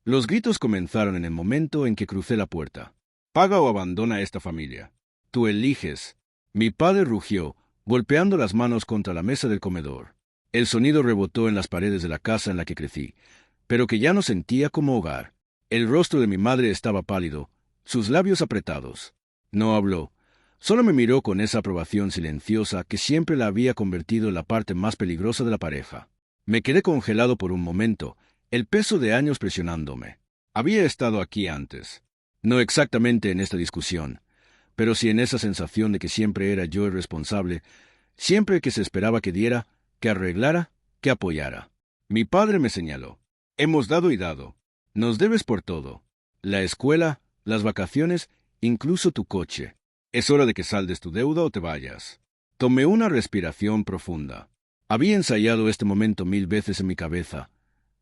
Los gritos comenzaron en el momento en que crucé la puerta. «Paga o abandona esta familia. Tú eliges». Mi padre rugió, golpeando las manos contra la mesa del comedor. El sonido rebotó en las paredes de la casa en la que crecí, pero que ya no sentía como hogar. El rostro de mi madre estaba pálido, sus labios apretados. No habló. Solo me miró con esa aprobación silenciosa que siempre la había convertido en la parte más peligrosa de la pareja. Me quedé congelado por un momento, el peso de años presionándome. Había estado aquí antes. No exactamente en esta discusión, pero sí en esa sensación de que siempre era yo el responsable, siempre que se esperaba que diera, que arreglara, que apoyara. Mi padre me señaló. Hemos dado y dado. Nos debes por todo. La escuela, las vacaciones, incluso tu coche. Es hora de que saldes tu deuda o te vayas. Tomé una respiración profunda. Había ensayado este momento 1000 veces en mi cabeza.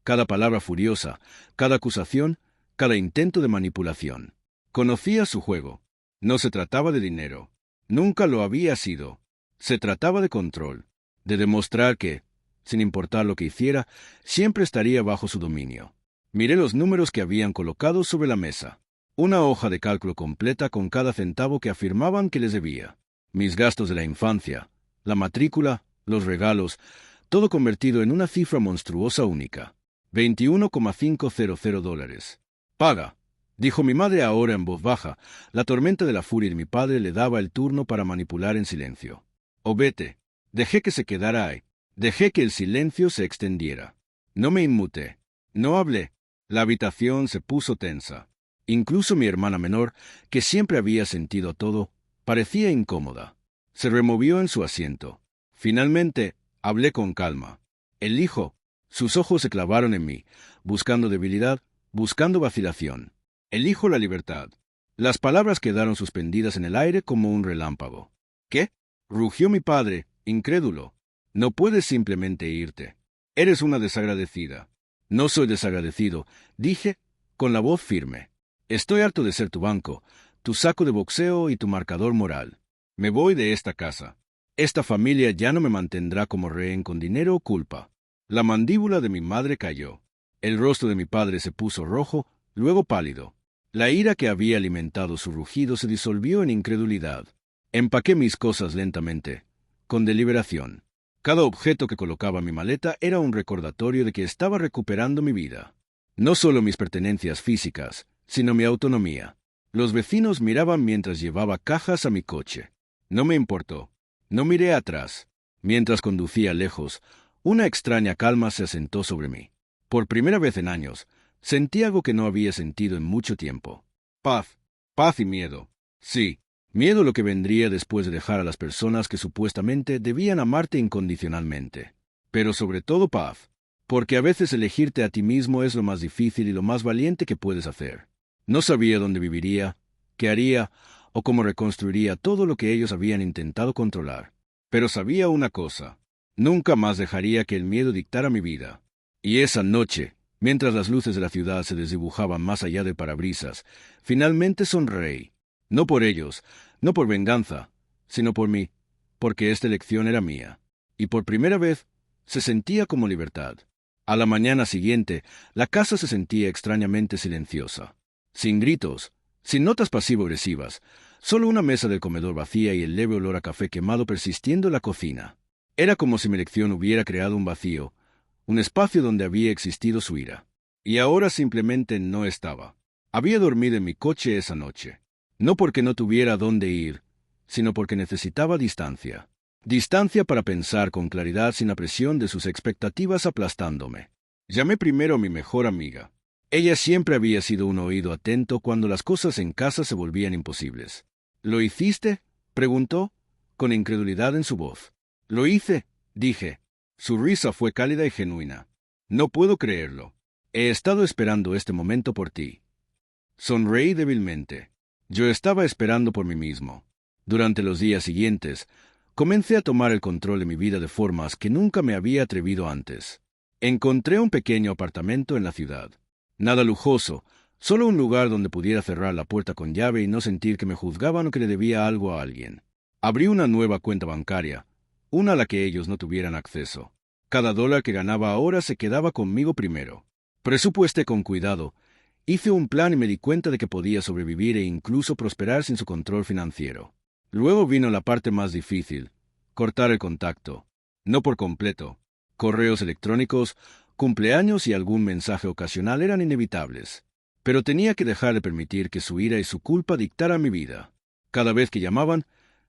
Cada palabra furiosa, cada acusación, cada intento de manipulación. Conocía su juego. No se trataba de dinero. Nunca lo había sido. Se trataba de control, de demostrar que, sin importar lo que hiciera, siempre estaría bajo su dominio. Miré los números que habían colocado sobre la mesa. Una hoja de cálculo completa con cada centavo que afirmaban que les debía. Mis gastos de la infancia, la matrícula, los regalos, todo convertido en una cifra monstruosa única. $21,500. «Paga», dijo mi madre ahora en voz baja. La tormenta de la furia de mi padre le daba el turno para manipular en silencio. «O vete». Dejé que se quedara ahí. Dejé que el silencio se extendiera. No me inmuté. No hablé. La habitación se puso tensa. Incluso mi hermana menor, que siempre había sentido todo, parecía incómoda. Se removió en su asiento. Finalmente, hablé con calma. «Elijo». Sus ojos se clavaron en mí, buscando debilidad, buscando vacilación. «Elijo la libertad». Las palabras quedaron suspendidas en el aire como un relámpago. «¿Qué?», rugió mi padre, incrédulo. «No puedes simplemente irte. Eres una desagradecida». «No soy desagradecido», dije, con la voz firme. «Estoy harto de ser tu banco, tu saco de boxeo y tu marcador moral. Me voy de esta casa. Esta familia ya no me mantendrá como rehén con dinero o culpa». La mandíbula de mi madre cayó. El rostro de mi padre se puso rojo, luego pálido. La ira que había alimentado su rugido se disolvió en incredulidad. Empaqué mis cosas lentamente, con deliberación. Cada objeto que colocaba en mi maleta era un recordatorio de que estaba recuperando mi vida. No solo mis pertenencias físicas, sino mi autonomía. Los vecinos miraban mientras llevaba cajas a mi coche. No me importó. No miré atrás. Mientras conducía lejos, una extraña calma se asentó sobre mí. Por primera vez en años, sentí algo que no había sentido en mucho tiempo. Paz. Paz y miedo. Sí, miedo a lo que vendría después de dejar a las personas que supuestamente debían amarte incondicionalmente. Pero sobre todo paz, porque a veces elegirte a ti mismo es lo más difícil y lo más valiente que puedes hacer. No sabía dónde viviría, qué haría o cómo reconstruiría todo lo que ellos habían intentado controlar. Pero sabía una cosa. Nunca más dejaría que el miedo dictara mi vida. Y esa noche, mientras las luces de la ciudad se desdibujaban más allá del parabrisas, finalmente sonreí. No por ellos, no por venganza, sino por mí, porque esta elección era mía. Y por primera vez, se sentía como libertad. A la mañana siguiente, la casa se sentía extrañamente silenciosa. Sin gritos, sin notas pasivo-agresivas, solo una mesa del comedor vacía y el leve olor a café quemado persistiendo en la cocina. Era como si mi elección hubiera creado un vacío, un espacio donde había existido su ira. Y ahora simplemente no estaba. Había dormido en mi coche esa noche. No porque no tuviera dónde ir, sino porque necesitaba distancia. Distancia para pensar con claridad sin la presión de sus expectativas aplastándome. Llamé primero a mi mejor amiga. Ella siempre había sido un oído atento cuando las cosas en casa se volvían imposibles. «¿Lo hiciste?», preguntó, con incredulidad en su voz. «Lo hice», dije. Su risa fue cálida y genuina. «No puedo creerlo. He estado esperando este momento por ti». Sonreí débilmente. Yo estaba esperando por mí mismo. Durante los días siguientes, comencé a tomar el control de mi vida de formas que nunca me había atrevido antes. Encontré un pequeño apartamento en la ciudad. Nada lujoso, solo un lugar donde pudiera cerrar la puerta con llave y no sentir que me juzgaban o que le debía algo a alguien. Abrí una nueva cuenta bancaria, una a la que ellos no tuvieran acceso. Cada dólar que ganaba ahora se quedaba conmigo primero. Presupuesté con cuidado, Hice un plan y me di cuenta de que podía sobrevivir e incluso prosperar sin su control financiero. Luego vino la parte más difícil: cortar el contacto. No por completo. Correos electrónicos, cumpleaños y algún mensaje ocasional eran inevitables. Pero tenía que dejar de permitir que su ira y su culpa dictaran mi vida. Cada vez que llamaban,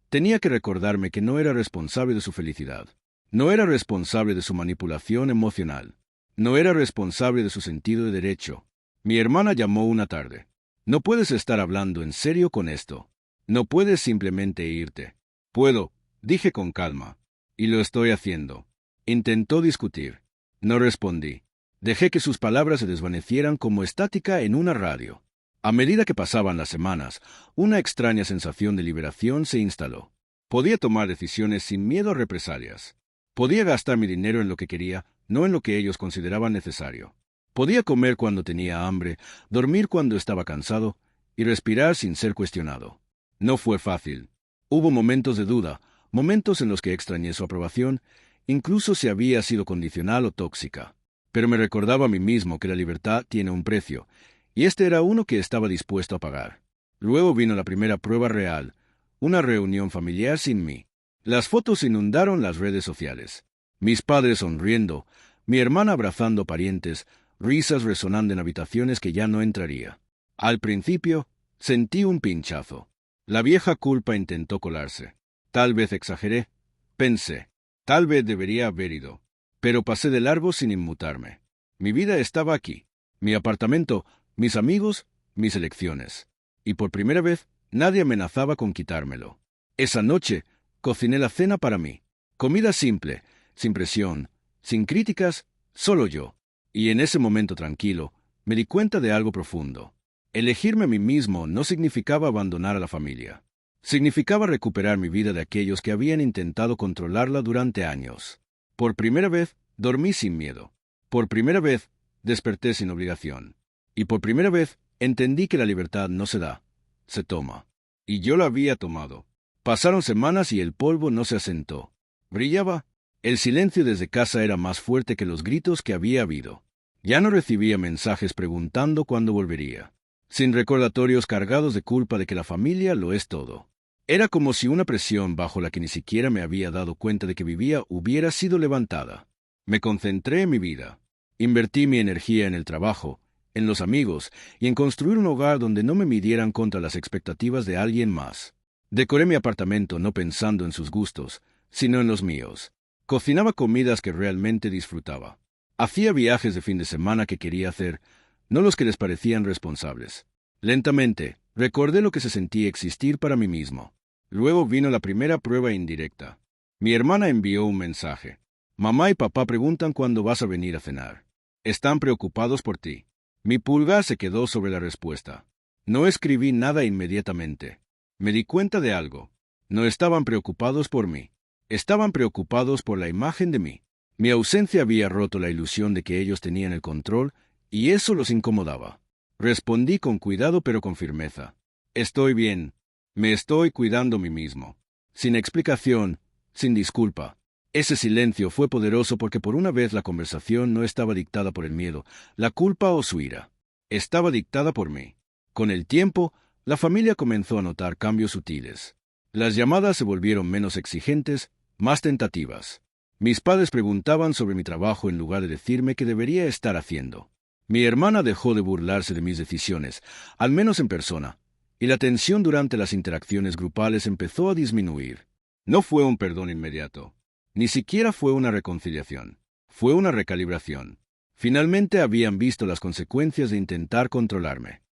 tenía que recordarme que no era responsable de su felicidad. No era responsable de su manipulación emocional. No era responsable de su sentido de derecho. Mi hermana llamó una tarde. No puedes estar hablando en serio con esto. No puedes simplemente irte. Puedo, dije con calma. Y lo estoy haciendo. Intentó discutir. No respondí. Dejé que sus palabras se desvanecieran como estática en una radio. A medida que pasaban las semanas, una extraña sensación de liberación se instaló. Podía tomar decisiones sin miedo a represalias. Podía gastar mi dinero en lo que quería, no en lo que ellos consideraban necesario. Podía comer cuando tenía hambre, dormir cuando estaba cansado y respirar sin ser cuestionado. No fue fácil. Hubo momentos de duda, momentos en los que extrañé su aprobación, incluso si había sido condicional o tóxica. Pero me recordaba a mí mismo que la libertad tiene un precio, y este era uno que estaba dispuesto a pagar. Luego vino la primera prueba real, una reunión familiar sin mí. Las fotos inundaron las redes sociales. Mis padres sonriendo, mi hermana abrazando parientes, risas resonando en habitaciones que ya no entraría. Al principio, sentí un pinchazo. La vieja culpa intentó colarse. Tal vez exageré, pensé. Tal vez debería haber ido. Pero pasé de largo sin inmutarme. Mi vida estaba aquí. Mi apartamento, mis amigos, mis elecciones. Y por primera vez, nadie amenazaba con quitármelo. Esa noche, cociné la cena para mí. Comida simple, sin presión, sin críticas, solo yo. Y en ese momento tranquilo, me di cuenta de algo profundo. Elegirme a mí mismo no significaba abandonar a la familia. Significaba recuperar mi vida de aquellos que habían intentado controlarla durante años. Por primera vez, dormí sin miedo. Por primera vez, desperté sin obligación. Y por primera vez, entendí que la libertad no se da, se toma. Y yo la había tomado. Pasaron semanas y el polvo no se asentó. Brillaba. El silencio desde casa era más fuerte que los gritos que había habido. Ya no recibía mensajes preguntando cuándo volvería. Sin recordatorios cargados de culpa de que la familia lo es todo. Era como si una presión bajo la que ni siquiera me había dado cuenta de que vivía hubiera sido levantada. Me concentré en mi vida. Invertí mi energía en el trabajo, en los amigos y en construir un hogar donde no me midieran contra las expectativas de alguien más. Decoré mi apartamento no pensando en sus gustos, sino en los míos. Cocinaba comidas que realmente disfrutaba. Hacía viajes de fin de semana que quería hacer, no los que les parecían responsables. Lentamente, recordé lo que se sentía existir para mí mismo. Luego vino la primera prueba indirecta. Mi hermana envió un mensaje. Mamá y papá preguntan cuándo vas a venir a cenar. Están preocupados por ti. Mi pulgar se quedó sobre la respuesta. No escribí nada inmediatamente. Me di cuenta de algo. No estaban preocupados por mí. Estaban preocupados por la imagen de mí. Mi ausencia había roto la ilusión de que ellos tenían el control, y eso los incomodaba. Respondí con cuidado pero con firmeza. Estoy bien. Me estoy cuidando a mí mismo. Sin explicación, sin disculpa. Ese silencio fue poderoso porque por una vez la conversación no estaba dictada por el miedo, la culpa o su ira. Estaba dictada por mí. Con el tiempo, la familia comenzó a notar cambios sutiles. Las llamadas se volvieron menos exigentes, más tentativas. Mis padres preguntaban sobre mi trabajo en lugar de decirme qué debería estar haciendo. Mi hermana dejó de burlarse de mis decisiones, al menos en persona, y la tensión durante las interacciones grupales empezó a disminuir. No fue un perdón inmediato. Ni siquiera fue una reconciliación. Fue una recalibración. Finalmente habían visto las consecuencias de intentar controlarme.